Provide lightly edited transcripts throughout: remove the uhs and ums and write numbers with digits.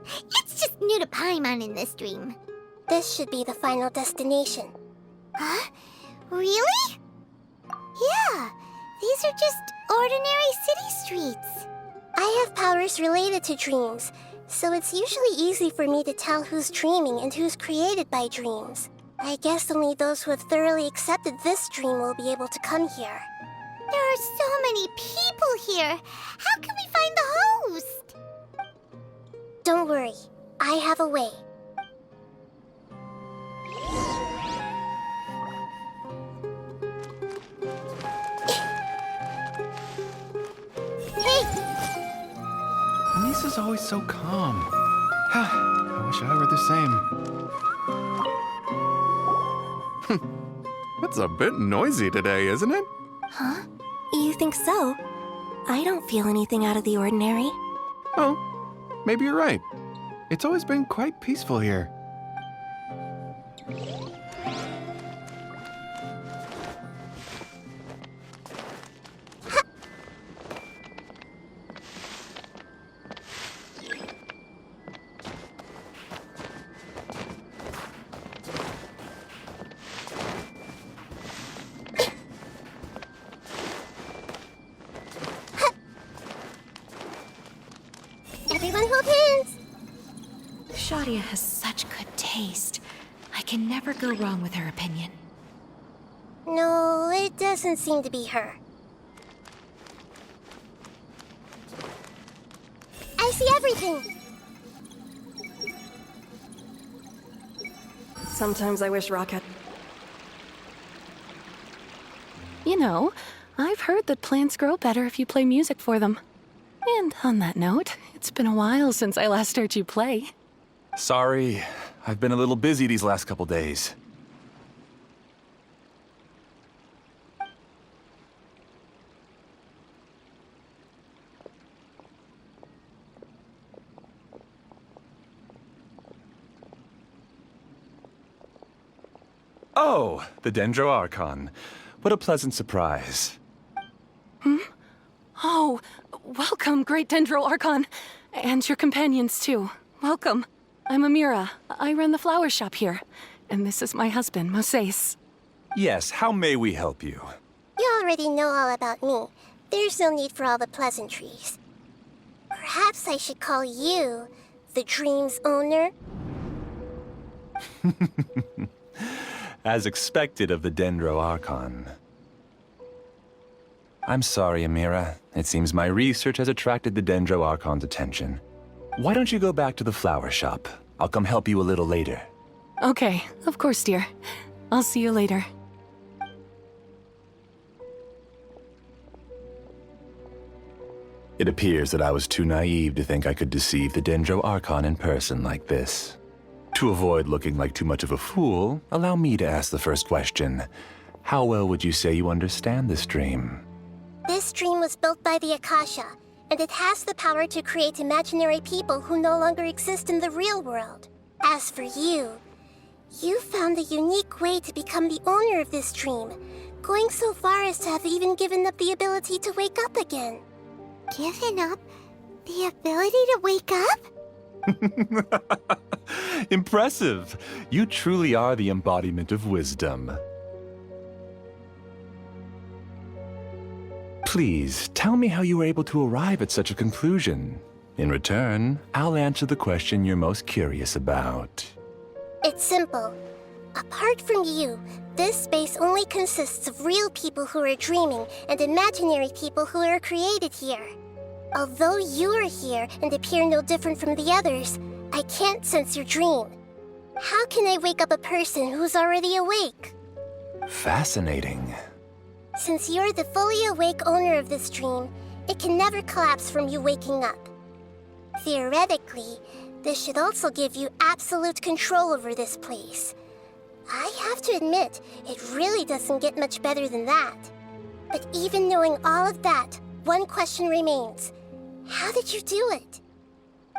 It's just new to Paimon in this dream. This should be the final destination. Huh? Really? Yeah, these are just ordinary city streets. I have powers related to dreams, so it's usually easy for me to tell who's dreaming and who's created by dreams. I guess only those who have thoroughly accepted this dream will be able to come here. There are so many people here. How can we find the host? Don't worry, I have a way. Hey! Lisa's always so calm. I wish I were the same. It's a bit noisy today, isn't it? Huh? You think so? I don't feel anything out of the ordinary. Oh, maybe you're right. It's always been quite peaceful here. Everyone hold hands! Shadia has such good taste. I can never go wrong with her opinion. No, it doesn't seem to be her. I see everything! Sometimes I wish Rock had... You know, I've heard that plants grow better if you play music for them. And on that note, it's been a while since I last heard you play. Sorry, I've been a little busy these last couple days. Oh, the Dendro Archon. What a pleasant surprise. Oh, welcome, Great Dendro Archon. And your companions, too. Welcome. I'm Amira. I run the flower shop here. And this is my husband, Moses. Yes, how may we help you? You already know all about me. There's no need for all the pleasantries. Perhaps I should call you the dream's owner? As expected of the Dendro Archon. I'm sorry, Amira. It seems my research has attracted the Dendro Archon's attention. Why don't you go back to the flower shop? I'll come help you a little later. Okay, of course, dear. I'll see you later. It appears that I was too naive to think I could deceive the Dendro Archon in person like this. To avoid looking like too much of a fool, allow me to ask the first question. How well would you say you understand this dream? This dream was built by the Akasha, and it has the power to create imaginary people who no longer exist in the real world. As for you, you found a unique way to become the owner of this dream, going so far as to have even given up the ability to wake up again. Given up the ability to wake up? Impressive! You truly are the embodiment of wisdom. Please, tell me how you were able to arrive at such a conclusion. In return, I'll answer the question you're most curious about. It's simple. Apart from you, this space only consists of real people who are dreaming and imaginary people who are created here. Although you are here and appear no different from the others, I can't sense your dream. How can I wake up a person who's already awake? Fascinating. Since you're the fully awake owner of this dream, it can never collapse from you waking up. Theoretically, this should also give you absolute control over this place. I have to admit, it really doesn't get much better than that. But even knowing all of that, one question remains. How did you do it?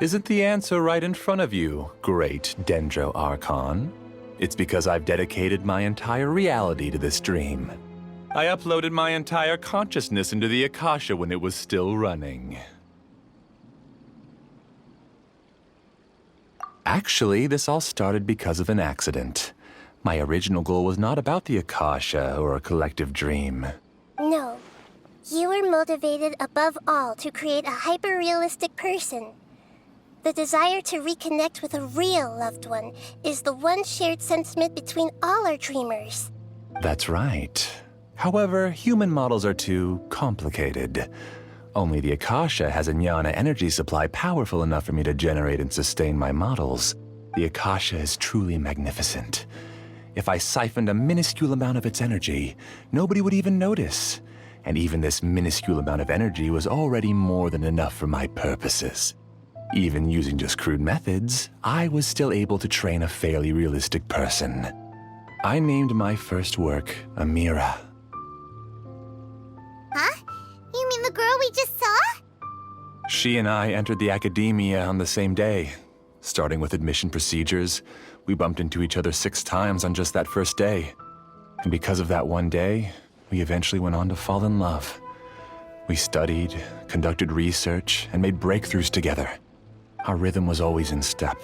Isn't the answer right in front of you, great Dendro Archon? It's because I've dedicated my entire reality to this dream. I uploaded my entire consciousness into the Akasha when it was still running. Actually, this all started because of an accident. My original goal was not about the Akasha or a collective dream. No. You were motivated above all to create a hyper-realistic person. The desire to reconnect with a real loved one is the one shared sentiment between all our dreamers. That's right. However, human models are too complicated. Only the Akasha has a jnana energy supply powerful enough for me to generate and sustain my models. The Akasha is truly magnificent. If I siphoned a minuscule amount of its energy, nobody would even notice. And even this minuscule amount of energy was already more than enough for my purposes. Even using just crude methods, I was still able to train a fairly realistic person. I named my first work Amira. Huh? You mean the girl we just saw? She and I entered the academia on the same day. Starting with admission procedures, we bumped into each other 6 times on just that first day. And because of that one day, we eventually went on to fall in love. We studied, conducted research, and made breakthroughs together. Our rhythm was always in step.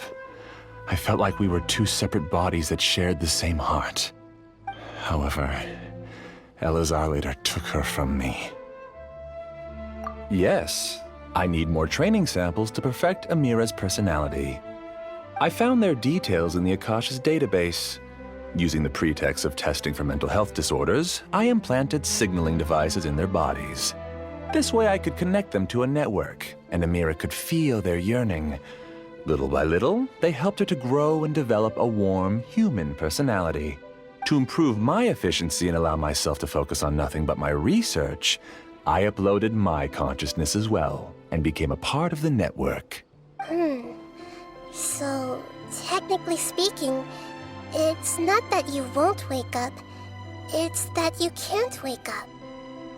I felt like we were 2 separate bodies that shared the same heart. However, Elazar later took her from me. Yes, I need more training samples to perfect Amira's personality. I found their details in the Akasha's database. Using the pretext of testing for mental health disorders, I implanted signaling devices in their bodies. This way I could connect them to a network, and Amira could feel their yearning. Little by little, they helped her to grow and develop a warm, human personality. To improve my efficiency and allow myself to focus on nothing but my research, I uploaded my consciousness as well, and became a part of the network. So, technically speaking, it's not that you won't wake up, it's that you can't wake up.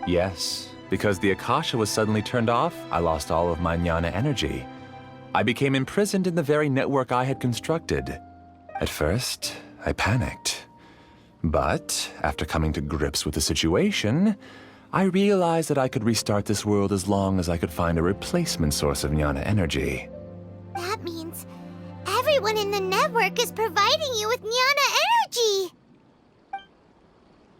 Yes, because the Akasha was suddenly turned off, I lost all of my jnana energy. I became imprisoned in the very network I had constructed. At first, I panicked. But, after coming to grips with the situation, I realized that I could restart this world as long as I could find a replacement source of jnana energy. That means everyone in the network is providing you with jnana energy!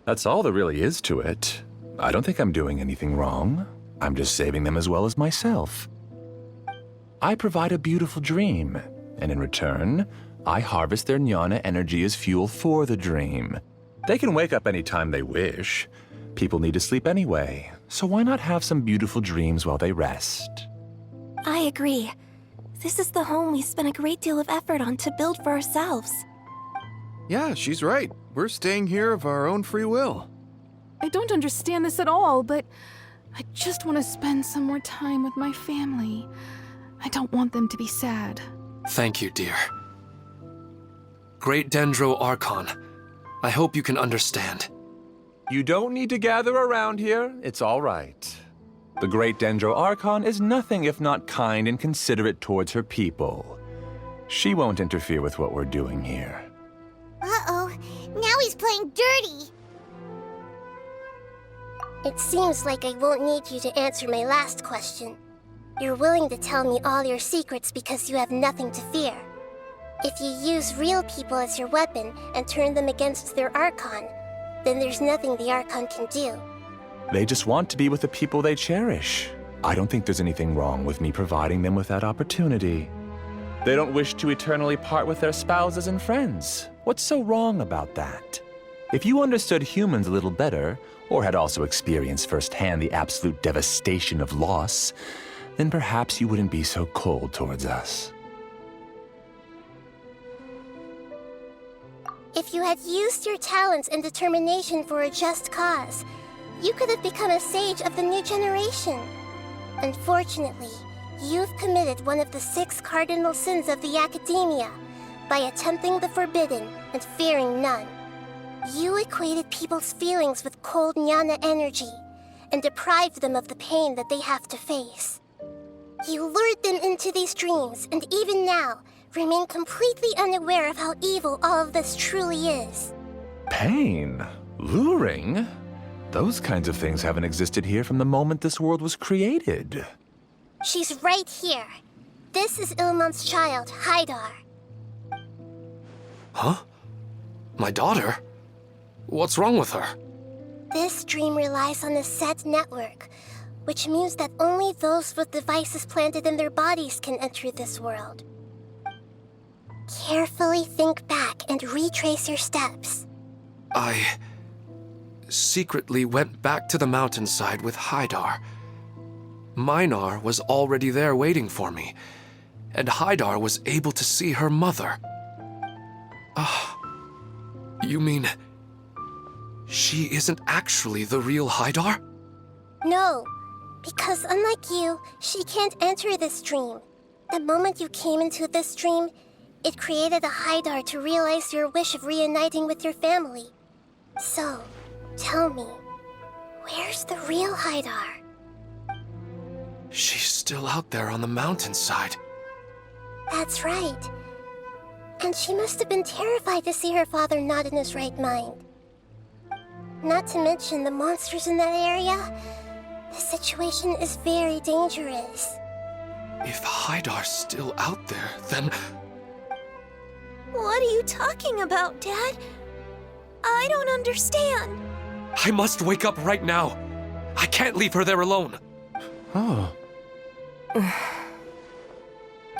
That's all there really is to it. I don't think I'm doing anything wrong. I'm just saving them as well as myself. I provide a beautiful dream, and in return, I harvest their jnana energy as fuel for the dream. They can wake up any time they wish. People need to sleep anyway, so why not have some beautiful dreams while they rest? I agree. This is the home we spent a great deal of effort on to build for ourselves. Yeah, she's right. We're staying here of our own free will. I don't understand this at all, but I just want to spend some more time with my family. I don't want them to be sad. Thank you, dear. Great Dendro Archon, I hope you can understand. You don't need to gather around here. It's all right. The Great Dendro Archon is nothing if not kind and considerate towards her people. She won't interfere with what we're doing here. Uh-oh, now he's playing dirty! It seems like I won't need you to answer my last question. You're willing to tell me all your secrets because you have nothing to fear. If you use real people as your weapon and turn them against their Archon, then there's nothing the Archon can do. They just want to be with the people they cherish. I don't think there's anything wrong with me providing them with that opportunity. They don't wish to eternally part with their spouses and friends. What's so wrong about that? If you understood humans a little better, or had also experienced firsthand the absolute devastation of loss, then perhaps you wouldn't be so cold towards us. If you had used your talents and determination for a just cause, you could have become a sage of the new generation. Unfortunately, you've committed one of the 6 cardinal sins of the Academia by attempting the forbidden and fearing none. You equated people's feelings with cold jnana energy and deprived them of the pain that they have to face. You lured them into these dreams, and even now, remain completely unaware of how evil all of this truly is. Pain? Luring? Those kinds of things haven't existed here from the moment this world was created. She's right here. This is Ilmon's child, Haidar. Huh? My daughter? What's wrong with her? This dream relies on a set network, which means that only those with devices planted in their bodies can enter this world. Carefully think back and retrace your steps. I secretly went back to the mountainside with Haidar. Minar was already there waiting for me, and Haidar was able to see her mother. You mean she isn't actually the real Haidar? No, because unlike you, she can't enter this dream. The moment you came into this dream, it created a Haidar to realize your wish of reuniting with your family. So, tell me, where's the real Haidar? She's still out there on the mountainside. That's right. And she must have been terrified to see her father not in his right mind. Not to mention the monsters in that area. The situation is very dangerous. If Haidar's still out there, then What are you talking about, Dad? I don't understand. I must wake up right now. I can't leave her there alone. Oh.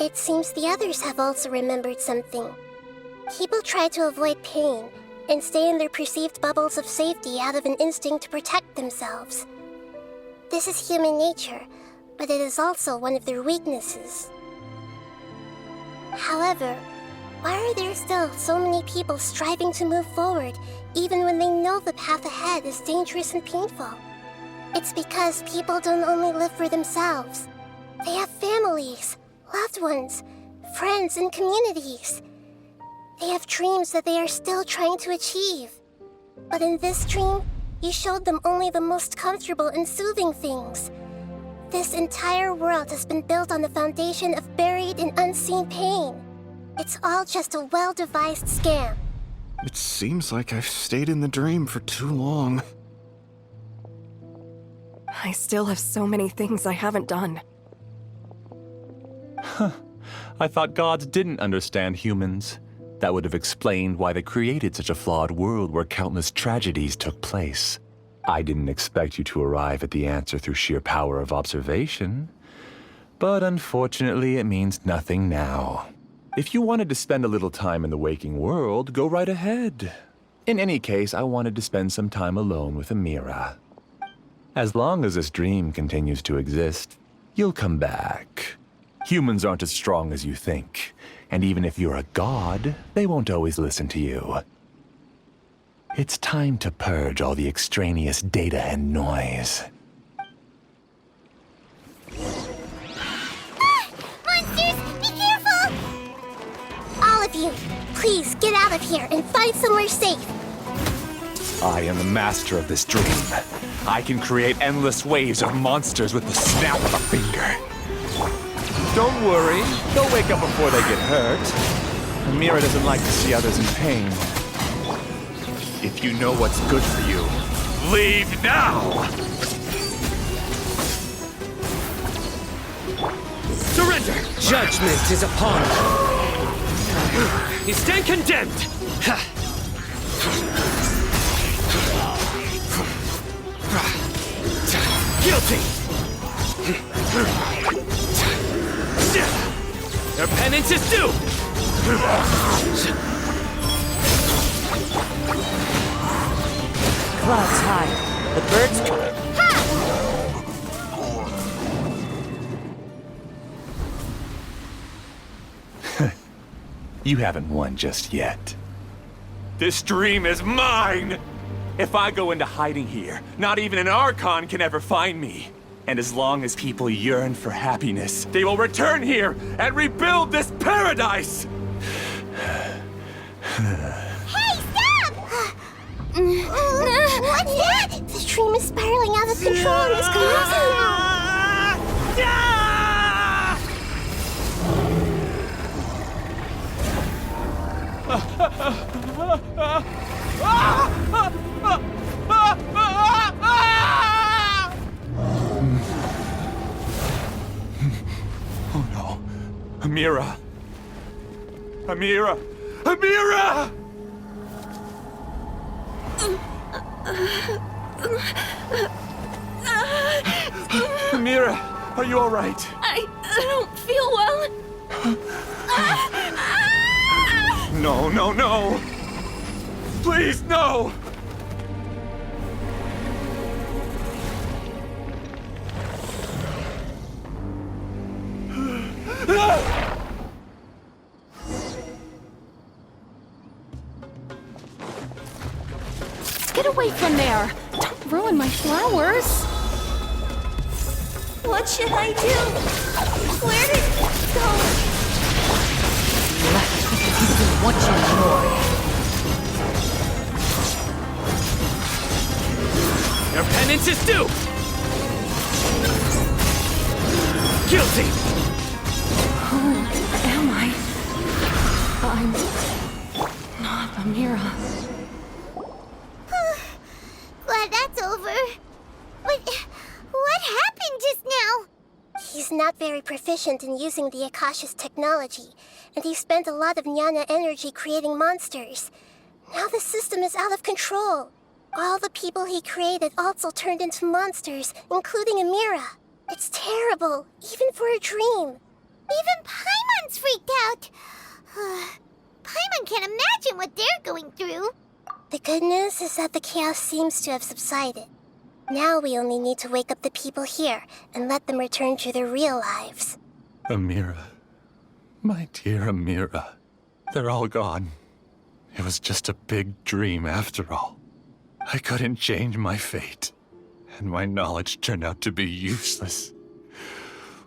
It seems the others have also remembered something. People try to avoid pain and stay in their perceived bubbles of safety out of an instinct to protect themselves. This is human nature, but it is also one of their weaknesses. However, why are there still so many people striving to move forward even when they know the path ahead is dangerous and painful? It's because people don't only live for themselves. They have families, loved ones, friends, and communities. They have dreams that they are still trying to achieve. But in this dream, you showed them only the most comfortable and soothing things. This entire world has been built on the foundation of buried and unseen pain. It's all just a well-devised scam. It seems like I've stayed in the dream for too long. I still have so many things I haven't done. I thought gods didn't understand humans. That would have explained why they created such a flawed world where countless tragedies took place. I didn't expect you to arrive at the answer through sheer power of observation. But unfortunately, it means nothing now. If you wanted to spend a little time in the waking world, go right ahead. In any case, I wanted to spend some time alone with Amira. As long as this dream continues to exist, you'll come back. Humans aren't as strong as you think, and even if you're a god, they won't always listen to you. It's time to purge all the extraneous data and noise. Monsters, be careful! All of you, please get out of here and find somewhere safe. I am the master of this dream. I can create endless waves of monsters with the snap of a finger. Don't worry, they'll wake up before they get hurt. Amira doesn't like to see others in pain. If you know what's good for you, leave now! Surrender! Judgment is upon you! You stand condemned! Guilty! Their penance is due! Clouds high. The birds coming. You haven't won just yet. This dream is mine! If I go into hiding here, not even an Archon can ever find me. And as long as people yearn for happiness, they will return here and rebuild this paradise! Hey, stop! What's that? The dream is spiraling out of control and is collapsing. Oh no. Amira. Amira. Amira! Amira, are you all right? I don't feel well. No, no, no! Please, no! Get away from there! Don't ruin my flowers! What should I do? Where did it go? Left because you didn't want you anymore. Your penance is due! Guilty! Who am I? I'm not Amira. Glad that's over. But what happened just now? He's not very proficient in using the Akasha's technology, and he spent a lot of Jnana energy creating monsters. Now the system is out of control. All the people he created also turned into monsters, including Amira. It's terrible, even for a dream. Even Paimon's freaked out. Paimon can't imagine what they're going through. The good news is that the chaos seems to have subsided. Now we only need to wake up the people here and let them return to their real lives. Amira. My dear Amira. They're all gone. It was just a big dream after all. I couldn't change my fate, and my knowledge turned out to be useless.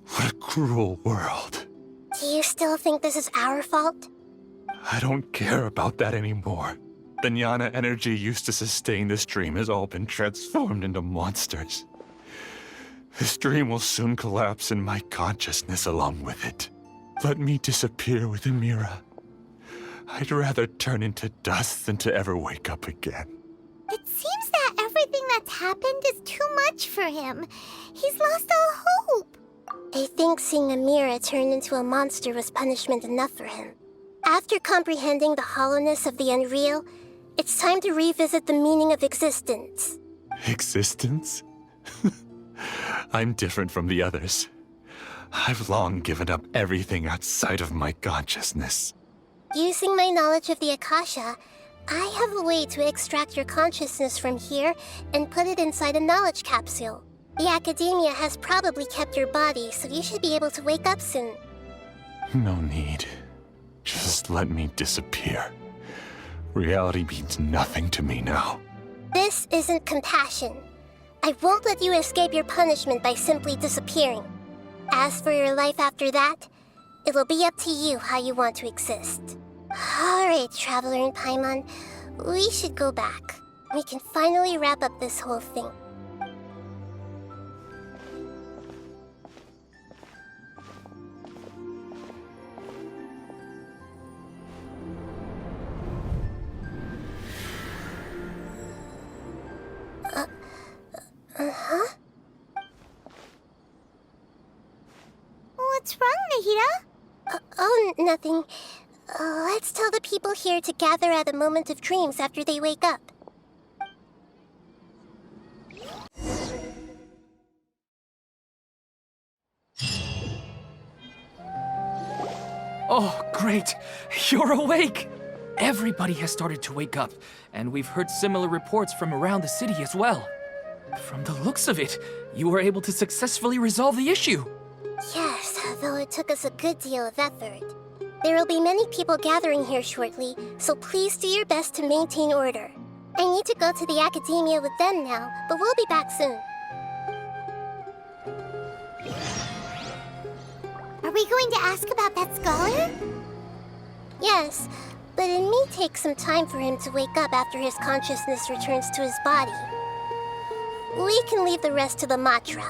What a cruel world. Do you still think this is our fault? I don't care about that anymore. The Jnana energy used to sustain this dream has all been transformed into monsters. This dream will soon collapse and my consciousness along with it. Let me disappear with Amira. I'd rather turn into dust than to ever wake up again. It seems that everything that's happened is too much for him. He's lost all hope. I think seeing Amira turn into a monster was punishment enough for him. After comprehending the hollowness of the unreal, it's time to revisit the meaning of existence. Existence? I'm different from the others. I've long given up everything outside of my consciousness. Using my knowledge of the Akasha, I have a way to extract your consciousness from here and put it inside a knowledge capsule. The Academia has probably kept your body, so you should be able to wake up soon. No need. Just let me disappear. Reality means nothing to me now. This isn't compassion. I won't let you escape your punishment by simply disappearing. As for your life after that, it'll be up to you how you want to exist. Alright, Traveler and Paimon, we should go back. We can finally wrap up this whole thing. What's wrong, Nahida? Oh, nothing. Let's tell the people here to gather at a moment of dreams after they wake up. Oh, great! You're awake! Everybody has started to wake up, and we've heard similar reports from around the city as well. From the looks of it, you were able to successfully resolve the issue. Yes, though it took us a good deal of effort. There will be many people gathering here shortly, so please do your best to maintain order. I need to go to the Academia with them now, but we'll be back soon. Are we going to ask about that scholar? Yes, but it may take some time for him to wake up after his consciousness returns to his body. We can leave the rest to the Matra.